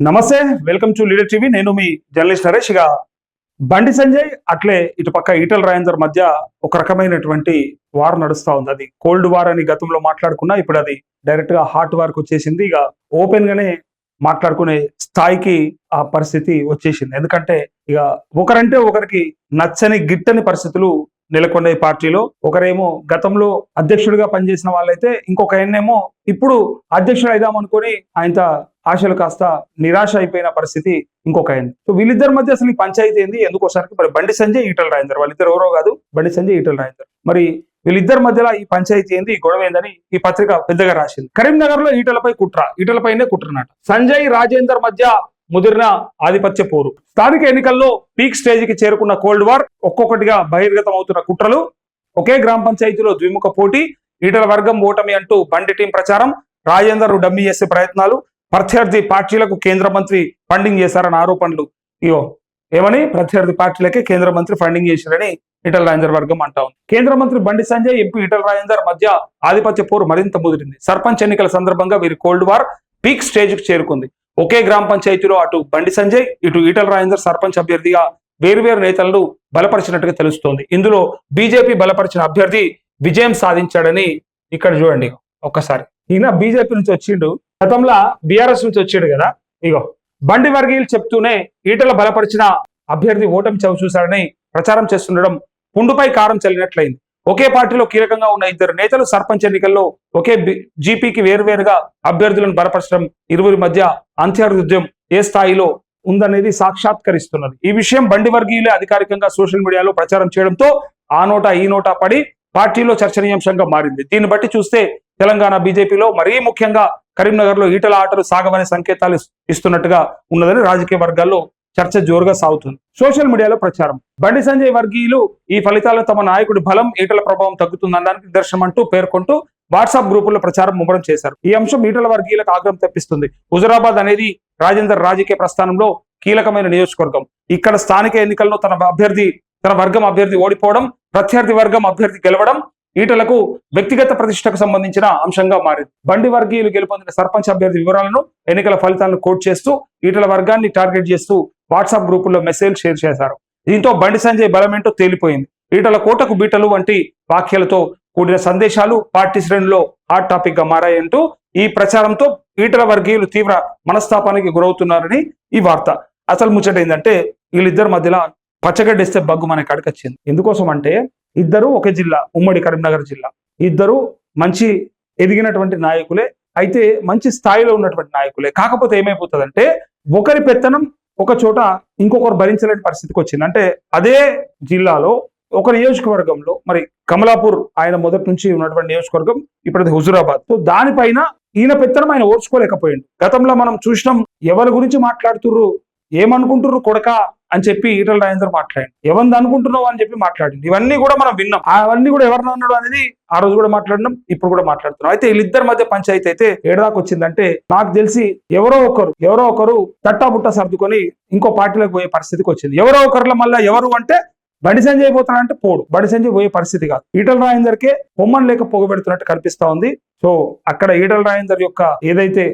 నమస్తే, welcome to leader TV. నేను మీ journalist Naresh. ఇక బండి సంజయ్ అట్లే ఇటు పక్క ఈటల రాజేందర్ మధ్య ఒక రకమైనటువంటి వార్ నడుస్తా ఉంది. అది కోల్డ్ వార్ అని గతంలో మాట్లాడుకున్నా, ఇప్పుడు అది డైరెక్ట్ గా హాట్ వార్ కి వచ్చేసింది. ఇక ఓపెన్ గానే మాట్లాడుకునే స్థాయికి ఆ పరిస్థితి వచ్చేసింది. ఎందుకంటే ఇక ఒకరంటే ఒకరికి నచ్చని గిట్టని పరిస్థితులు నెలకొన్న ఈ పార్టీలో. ఒకరేమో గతంలో అధ్యక్షుడిగా పనిచేసిన వాళ్ళైతే, ఇంకొక ఆయనేమో ఇప్పుడు అధ్యక్షుడు అయిదాం అనుకుని ఆయన ఆశలు కాస్త నిరాశ అయిపోయిన పరిస్థితి ఇంకొక ఆయన. సో వీళ్ళిద్దరి మధ్య అసలు ఈ పంచాయతీ ఏంది, ఎందుకోసారికి మరి బండి సంజయ్ ఈటల రాజేందర్, వాళ్ళిద్దరు ఎవరో కాదు, బండి సంజయ్ ఈటల రాజేందర్. మరి వీళ్ళిద్దరి మధ్యలో ఈ పంచాయతీ ఏంది, ఈ గొడవ ఏందని ఈ పత్రిక పెద్దగా రాసింది. కరీంనగర్ లో ఈటలపై కుట్ర, ఈటలపైనే కుట్రనట. సంజయ్ రాజేందర్ మధ్య ముదిరిన ఆధిపత్య పోరు. స్థానిక ఎన్నికల్లో పీక్ స్టేజ్ కి చేరుకున్న కోల్డ్ వార్, ఒక్కొక్కటిగా బహిర్గతం అవుతున్న కుట్రలు, ఒకే గ్రామ పంచాయతీలో ద్విముఖ పోటీ, ఈటల వర్గం ఓటమి అంటూ బండి టీం ప్రచారం, రాజేందర్ డమ్మీ చేసే ప్రయత్నాలు, ప్రత్యర్థి పార్టీలకు కేంద్ర మంత్రి ఫండింగ్ చేశారన్న ఆరోపణలు. ఇయో ఏమని, ప్రత్యర్థి పార్టీలకే కేంద్ర మంత్రి ఫండింగ్ చేశారని ఈటల రాజేందర్ వర్గం అంటా ఉంది. కేంద్ర మంత్రి బండి సంజయ్, ఎంపీ ఈటల రాజేందర్ మధ్య ఆధిపత్య పోరు మరింత ముదిరింది. సర్పంచ్ ఎన్నికల సందర్భంగా వీరి కోల్డ్ వార్ పీక్ స్టేజ్ కు చేరుకుంది. ఒకే గ్రామ పంచాయతీలో అటు బండి సంజయ్, ఇటు ఈటల రాజేందర్ సర్పంచ్ అభ్యర్థిగా వేరువేరు నేతలను బలపరిచినట్టుగా తెలుస్తోంది. ఇందులో బీజేపీ బలపరిచిన అభ్యర్థి విజయం సాధించాడని ఇక్కడ చూడండి ఒక్కసారి. ఈయన బీజేపీ నుంచి వచ్చిండు, గతంలో బీఆర్ఎస్ నుంచి వచ్చాడు కదా. ఇగో బండి వర్గీయులు చెప్తూనే ఈటల బలపరిచిన అభ్యర్థి ఓటమి చవి చూశాడని ప్రచారం చేస్తుండడం పుండుపై కారం చల్లినట్లయింది. ఒకే పార్టీలో కీలకంగా ఉన్న ఇద్దరు నేతలు సర్పంచ్ ఎన్నికల్లో ఒకే జీపీకి వేరువేరుగా అభ్యర్థులను బలపరచడం ఇరువురి మధ్య అంతర్యుద్ధం ఏ స్థాయిలో ఉందనేది సాక్షాత్కరిస్తున్నది. ఈ విషయం బండి వర్గీయులే అధికారికంగా సోషల్ మీడియాలో ప్రచారం చేయడంతో ఆ నోటా ఈ నోటా పడి పార్టీలో చర్చనీయాంశంగా మారింది. దీన్ని బట్టి చూస్తే తెలంగాణ బీజేపీలో మరీ ముఖ్యంగా కరీంనగర్ లో ఈటల ఆటలు సాగవనే సంకేతాలు ఇస్తున్నట్టుగా ఉన్నదని రాజకీయ వర్గాల్లో చర్చ జోరుగా సాగుతుంది. సోషల్ మీడియాలో ప్రచారం, బండి సంజయ్ వర్గీయులు ఈ ఫలితాలను తమ నాయకుడి బలం, ఈటల ప్రభావం తగ్గుతుందనడానికి నిదర్శనం అంటూ పేర్కొంటూ వాట్సాప్ గ్రూపుల్లో ప్రచారం ముమ్మరం చేశారు. ఈ అంశం ఈటల వర్గీయులకు ఆగ్రహం తెప్పిస్తుంది. హుజురాబాద్ అనేది రాజేందర్ రాజకీయ ప్రస్థానంలో కీలకమైన నియోజకవర్గం. ఇక్కడ స్థానిక ఎన్నికల్లో తన వర్గం అభ్యర్థి ఓడిపోవడం, ప్రత్యర్థి వర్గం అభ్యర్థి గెలవడం ఈటలకు వ్యక్తిగత ప్రతిష్టకు సంబంధించిన అంశంగా మారింది. బండి వర్గీయులు గెలుపొందిన సర్పంచ్ అభ్యర్థి వివరాలను, ఎన్నికల ఫలితాలను కోట్ చేస్తూ ఈటల వర్గాన్ని టార్గెట్ చేస్తూ వాట్సాప్ గ్రూపుల్లో మెసేజ్ షేర్ చేశారు. దీంతో బండి సంజయ్ బలమేంటో తేలిపోయింది. ఈటల కోటకు బీటలు వంటి వాక్యాలతో కూడిన సందేశాలు పార్టీ శ్రేణుల్లో హాట్ టాపిక్ గా మారాయంటూ ఈ ప్రచారంతో ఈటల వర్గీయులు తీవ్ర మనస్తాపానికి గురవుతున్నారని ఈ వార్త. అసలు ముచ్చట ఏంటంటే, వీళ్ళిద్దరి మధ్యలో పచ్చగడ్డిస్తే బగ్గు మన కాడికి వచ్చింది. ఎందుకోసం అంటే, ఇద్దరు ఒకే జిల్లా, ఉమ్మడి కరీంనగర్ జిల్లా, ఇద్దరు మంచి ఎదిగినటువంటి నాయకులే, అయితే మంచి స్థాయిలో ఉన్నటువంటి నాయకులే. కాకపోతే ఏమైపోతుందంటే, ఒకరి పెత్తనం ఒక చోట ఇంకొకరు భరించలేని పరిస్థితికి వచ్చింది. అంటే అదే జిల్లాలో ఒక నియోజకవర్గంలో, మరి కమలాపూర్ ఆయన మొదటి నుంచి ఉన్నటువంటి నియోజకవర్గం, ఇప్పుడు హుజురాబాద్. సో దానిపైన ఈయన పెత్తనం ఆయన ఓర్చుకోలేకపోయింది. గతంలో మనం చూసినాం, ఎవరి గురించి మాట్లాడుతుర్రు, ఏమనుకుంటుర్రు కొడక అని చెప్పి ఈటల రాజేందర్ మాట్లాడి, ఎవరిని అనుకుంటున్నావు అని చెప్పి మాట్లాడింది. ఇవన్నీ కూడా మనం విన్నాం. అవన్నీ కూడా ఎవరిని అన్నాడు అనేది ఆ రోజు కూడా మాట్లాడినాం, ఇప్పుడు కూడా మాట్లాడుతున్నాం. అయితే వీళ్ళిద్దరి మధ్య పంచాయతీ అయితే ఏడాదాకా వచ్చిందంటే, నాకు తెలిసి ఎవరో ఒకరు తట్టాబుట్ట సర్దుకొని ఇంకో పార్టీలకు పోయే పరిస్థితికి వచ్చింది. ఎవరో ఒకరిలో మళ్ళీ ఎవరు అంటే, బండి సంజయ్ పోతాడంటే పోడు, బండి సంజయ్ పోయే పరిస్థితి కాదు. ఈటల రాజేందర్కే పొమ్మని లేక పొగబెడుతున్నట్టు కనిపిస్తా ఉంది. సో అక్కడ ఈటల రాజేందర్ యొక్క ఏదైతే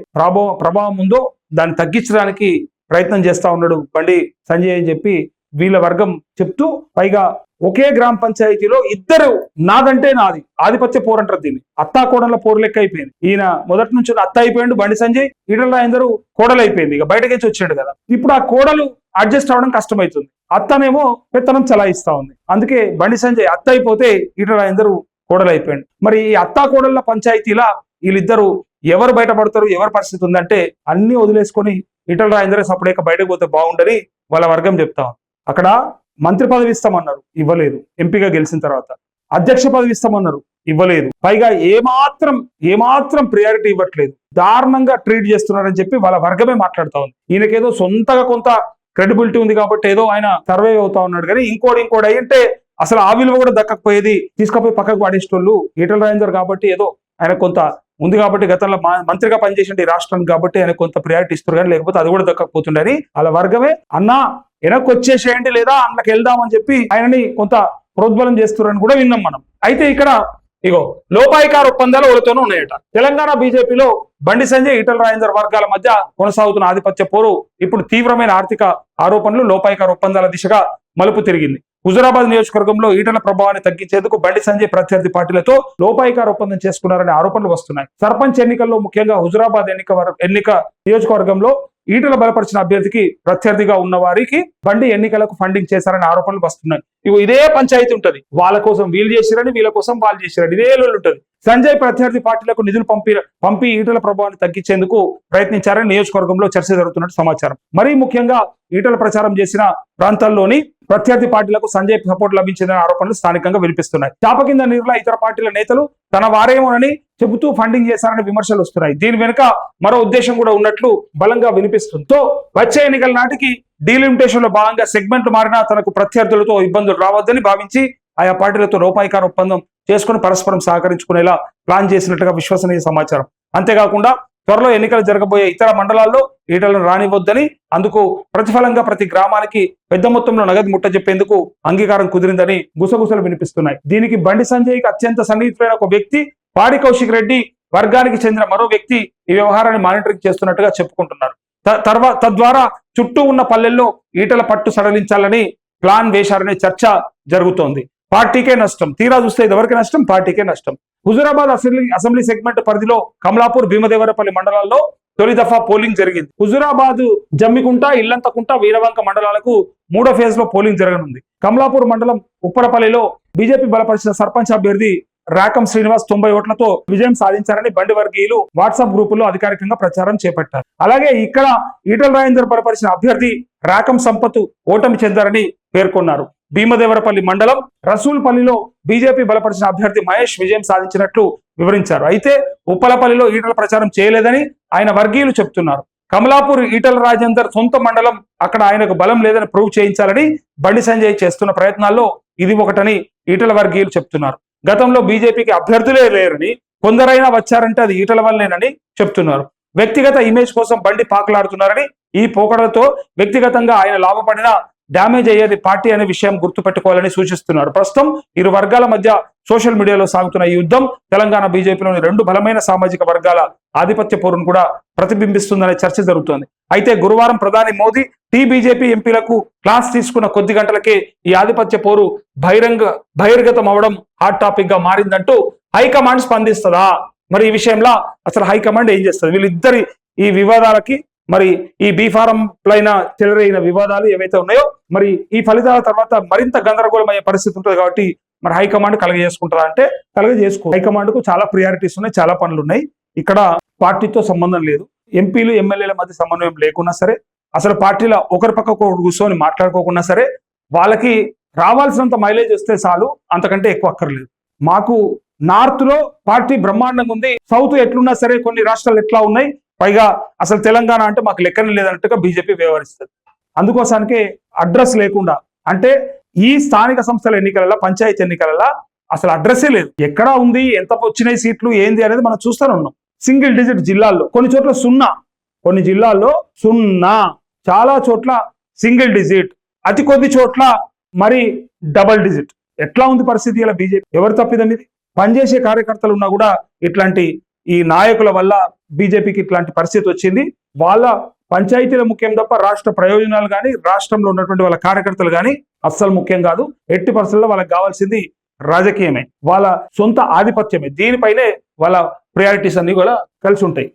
ప్రభావం ఉందో దాన్ని తగ్గించడానికి ప్రయత్నం చేస్తా ఉన్నాడు బండి సంజయ్ అని చెప్పి వీళ్ళ వర్గం చెప్తూ, పైగా ఒకే గ్రామ పంచాయతీలో ఇద్దరు నాదంటే నాది ఆధిపత్య పోరంటారు. దీన్ని అత్తా కోడల పోరు లెక్క అయిపోయింది. ఈయన మొదటి నుంచి అత్త అయిపోయిండు బండి సంజయ్, ఈటల రాజేందర్ కోడలు అయిపోయింది. ఇక బయటకి వచ్చాడు కదా, ఇప్పుడు ఆ కోడలు అడ్జస్ట్ అవ్వడం కష్టమవుతుంది. అత్తనేమో పెత్తనం చలాయిస్తా ఉంది. అందుకే బండి సంజయ్ అత్త అయిపోతే ఈటల రాజేందర్ కోడలు అయిపోయింది. మరి ఈ అత్తా కోడళ్ళ పంచాయతీలా వీళ్ళిద్దరు ఎవరు బయటపడతారు, ఎవరి పరిస్థితి ఉందంటే, అన్ని వదిలేసుకొని ఈటల రాజేందర్ సపరేక బయటకు పోతే బాగుండని వాళ్ళ వర్గం చెప్తా. అక్కడ మంత్రి పదవి ఇస్తామన్నారు, ఇవ్వలేదు. ఎంపీగా గెలిచిన తర్వాత అధ్యక్ష పదవి ఇస్తామన్నారు, ఇవ్వలేదు. పైగా ఏమాత్రం ప్రియారిటీ ఇవ్వట్లేదు, దారుణంగా ట్రీట్ చేస్తున్నారని చెప్పి వాళ్ళ వర్గమే మాట్లాడుతా ఉంది. ఈయనకేదో సొంతగా కొంత క్రెడిబిలిటీ ఉంది కాబట్టి ఏదో ఆయన సర్వైవ్ అవుతా ఉన్నాడు, కానీ ఇంకోటి అయ్యంటే అసలు ఆ విలువ కూడా దక్కకపోయేది, తీసుకపోయి పక్కకు పడేసేటోళ్ళు ఈటల రాజేందర్. కాబట్టి ఏదో ఆయన కొంత ఉంది కాబట్టి, గతంలో మంత్రిగా పనిచేసింది ఈ రాష్ట్రానికి కాబట్టి ఆయన కొంత ప్రియారిటీ ఇస్తారు, కానీ లేకపోతే అది కూడా దక్కకపోతుండని వాళ్ళ వర్గమే అన్నా వెనక్కి వచ్చేసేయండి లేదా అందులోకి వెళ్దామని చెప్పి ఆయనని కొంత ప్రోద్బలం చేస్తున్నారని కూడా విన్నాం మనం. అయితే ఇక్కడ ఇగో లోపాయికార ఒప్పందాలు వాళ్ళతోనూ ఉన్నాయట. తెలంగాణ బీజేపీలో బండి సంజయ్, ఈటల రాజేందర్ వర్గాల మధ్య కొనసాగుతున్న ఆధిపత్య పోరు ఇప్పుడు తీవ్రమైన ఆర్థిక ఆరోపణలు, లోపాయికార ఒప్పందాల దిశగా మలుపు తిరిగింది. హుజురాబాద్ నియోజకవర్గంలో ఈటల ప్రభావాన్ని తగ్గించేందుకు బండి సంజయ్ ప్రత్యర్థి పార్టీలతో లోపాయికార ఒప్పందం చేసుకున్నారనే ఆరోపణలు వస్తున్నాయి. సర్పంచ్ ఎన్నికల్లో ముఖ్యంగా హుజురాబాద్ ఎన్నిక నియోజకవర్గంలో ఈటల బలపరిచిన అభ్యర్థికి ప్రత్యర్థిగా ఉన్న వారికి బండి ఎన్నికలకు ఫండింగ్ చేశారనే ఆరోపణలు వస్తున్నాయి. ఇదే పంచాయతీ ఉంటది, వాళ్ళ కోసం వీళ్ళు చేసిరని, వీళ్ళ కోసం వాళ్ళు చేసిరని, ఇదే ఉంటది. సంజయ్ ప్రత్యర్థి పార్టీలకు నిధులు పంపి ఈటల ప్రభావాన్ని తగ్గించేందుకు ప్రయత్నించారని నియోజకవర్గంలో చర్చ జరుగుతున్నట్టు సమాచారం. మరీ ముఖ్యంగా ఈటల ప్రచారం చేసిన ప్రాంతాల్లోని ప్రత్యర్థి పార్టీలకు సంజయ్ సపోర్ట్ లభించిందనే ఆరోపణలు స్థానికంగా వినిపిస్తున్నాయి. చాప కింద నీరులా ఇతర పార్టీల నేతలు తన వారేమోనని చెబుతూ ఫండింగ్ చేశారనే విమర్శలు వస్తున్నాయి. దీని వెనుక మరో ఉద్దేశం కూడా ఉన్నట్లు బలంగా వినిపిస్తుంది. తో వచ్చే ఎన్నికల నాటికి డీలిమిటేషన్ లో భాగంగా సెగ్మెంట్లు మారినా తనకు ప్రత్యర్థులతో ఇబ్బందులు రావద్దని భావించి ఆయా పార్టీలతో లోపాయికార ఒప్పందం చేసుకుని పరస్పరం సహకరించుకునేలా ప్లాన్ చేసినట్టుగా విశ్వసనీయ సమాచారం. అంతేకాకుండా త్వరలో ఎన్నికలు జరగబోయే ఇతర మండలాల్లో ఈటలను రానివ్వొద్దని, అందుకు ప్రతిఫలంగా ప్రతి గ్రామానికి పెద్ద మొత్తంలో నగదు ముట్టజెప్పేందుకు అంగీకారం కుదిరిందని గుసగుసలు వినిపిస్తున్నాయి. దీనికి బండి సంజయ్కి అత్యంత సన్నిహితులైన ఒక వ్యక్తి, పాడి కౌశిక్ రెడ్డి వర్గానికి చెందిన మరో వ్యక్తి ఈ వ్యవహారాన్ని మానిటరింగ్ చేస్తున్నట్టుగా చెప్పుకుంటున్నారు. తద్వారా చుట్టూ ఉన్న పల్లెల్లో ఈటల పట్టు సడలించాలని ప్లాన్ వేశారనే చర్చ జరుగుతోంది. పార్టీకే నష్టం, తీరా చూస్తే ఇది ఎవరికి నష్టం? పార్టీకే నష్టం. హుజురాబాద్ అసెంబ్లీ సెగ్మెంట్ పరిధిలో కమలాపూర్, భీమదేవరపల్లి మండలాల్లో తొలి దఫా పోలింగ్ జరిగింది. హుజురాబాద్, జమ్మికుంట, ఇల్లంతకుంట, వీరవంక మండలాలకు 3వ ఫేజ్ లో పోలింగ్ జరగనుంది. కమలాపూర్ మండలం ఉప్పరపల్లిలో బీజేపీ బలపరిచిన సర్పంచ్ అభ్యర్థి రాకం శ్రీనివాస్ 90 ఓట్లతో విజయం సాధించారని బండి వర్గీయులు వాట్సాప్ గ్రూపుల్లో అధికారికంగా ప్రచారం చేపట్టారు. అలాగే ఇక్కడ ఈటల రాజేందర్ బలపరిచిన అభ్యర్థి రాకం సంపత్ ఓటమి చెందారని పేర్కొన్నారు. భీమదేవరపల్లి మండలం రసూల్పల్లిలో బీజేపీ బలపరిచిన అభ్యర్థి మహేష్ విజయం సాధించినట్లు వివరించారు. అయితే ఉప్పలపల్లిలో ఈటల ప్రచారం చేయలేదని ఆయన వర్గీయులు చెబుతున్నారు. కమలాపూర్ ఈటల రాజేందర్ సొంత మండలం, అక్కడ ఆయనకు బలం లేదని ప్రూవ్ చేయించాలని బండి సంజయ్ చేస్తున్న ప్రయత్నాల్లో ఇది ఒకటని ఈటల వర్గీయులు చెప్తున్నారు. గతంలో బీజేపీకి అభ్యర్థులే లేరని, కొందరైనా వచ్చారంటే అది ఈటల వల్లేనని చెప్తున్నారు. వ్యక్తిగత ఇమేజ్ కోసం బండి పాకులాడుతున్నారని, ఈ పోకడలతో వ్యక్తిగతంగా ఆయన లాభపడినా డ్యామేజ్ అయ్యేది పార్టీ అనే విషయం గుర్తుపెట్టుకోవాలని సూచిస్తున్నారు. ప్రస్తుతం ఇరు వర్గాల మధ్య సోషల్ మీడియాలో సాగుతున్న ఈ యుద్ధం తెలంగాణ బీజేపీలోని 2 బలమైన సామాజిక వర్గాల ఆధిపత్య పోరును కూడా ప్రతిబింబిస్తుందనే చర్చ జరుగుతోంది. అయితే గురువారం ప్రధాని మోదీ బీజేపీ ఎంపీలకు క్లాస్ తీసుకున్న కొద్ది గంటలకే ఈ ఆధిపత్య పోరు బహిర్గతం అవడం హాట్ టాపిక్ గా మారిందంటూ హైకమాండ్ స్పందిస్తుందా? మరి ఈ విషయంలో అసలు హైకమాండ్ ఏం చేస్తుంది? వీళ్ళిద్దరి ఈ వివాదాలకి, మరి ఈ బీఫారం పైన చెలరైన వివాదాలు ఏవైతే ఉన్నాయో, మరి ఈ ఫలితాల తర్వాత మరింత గందరగోళమయ్యే పరిస్థితి ఉంటుంది. కాబట్టి మరి హైకమాండ్ కలగజేసుకుంటారా అంటే కలగజేసుకో. హైకమాండ్ కు చాలా ప్రియారిటీస్ ఉన్నాయి, చాలా పనులు ఉన్నాయి. ఇక్కడ పార్టీతో సంబంధం లేదు. ఎంపీలు ఎమ్మెల్యేల మధ్య సమన్వయం లేకున్నా సరే, అసలు పార్టీలో ఒకరి పక్క కూర్చొని మాట్లాడుకోకున్నా సరే, వాళ్ళకి రావాల్సినంత మైలేజ్ వస్తే చాలు, అంతకంటే ఎక్కువ అక్కర్లేదు. మాకు నార్త్ లో పార్టీ బ్రహ్మాండంగా ఉంది, సౌత్ ఎట్లున్నా సరే కొన్ని రాష్ట్రాలు ఎట్లా ఉన్నాయి, పైగా అసలు తెలంగాణ అంటే మాకు లెక్కనే లేదన్నట్టుగా బీజేపీ వ్యవహరిస్తుంది. అందుకోసానికి అడ్రస్ లేకుండా, అంటే ఈ స్థానిక సంస్థల ఎన్నికలలో, పంచాయతీ ఎన్నికలలో అసలు అడ్రస్సే లేదు. ఎక్కడా ఉంది, ఎంత వచ్చినాయి సీట్లు, ఏంది అనేది మనం చూస్తూనే ఉన్నాం. సింగిల్ డిజిట్ జిల్లాల్లో, కొన్ని చోట్ల 0, కొన్ని జిల్లాల్లో 0, చాలా చోట్ల సింగిల్ డిజిట్, అతి కొద్ది చోట్ల మరి డబల్ డిజిట్. ఎట్లా ఉంది పరిస్థితి? ఇలా బీజేపీ ఎవరు తప్పిదం ఇది? పనిచేసే కార్యకర్తలు ఉన్నా కూడా ఇట్లాంటి ఈ నాయకుల వల్ల బీజేపీకి ఇట్లాంటి పరిస్థితి వచ్చింది. వాళ్ళ పంచాయతీల ముఖ్యం తప్ప రాష్ట్ర ప్రయోజనాలు కానీ, రాష్ట్రంలో ఉన్నటువంటి వాళ్ళ కార్యకర్తలు కానీ అస్సలు ముఖ్యం కాదు. ఎట్టి పరిస్థితుల్లో వాళ్ళకి కావాల్సింది రాజకీయమే, వాళ్ళ సొంత ఆధిపత్యమే. దీనిపైనే వాళ్ళ ప్రయారిటీస్ అన్ని కూడా కలిసి ఉంటాయి.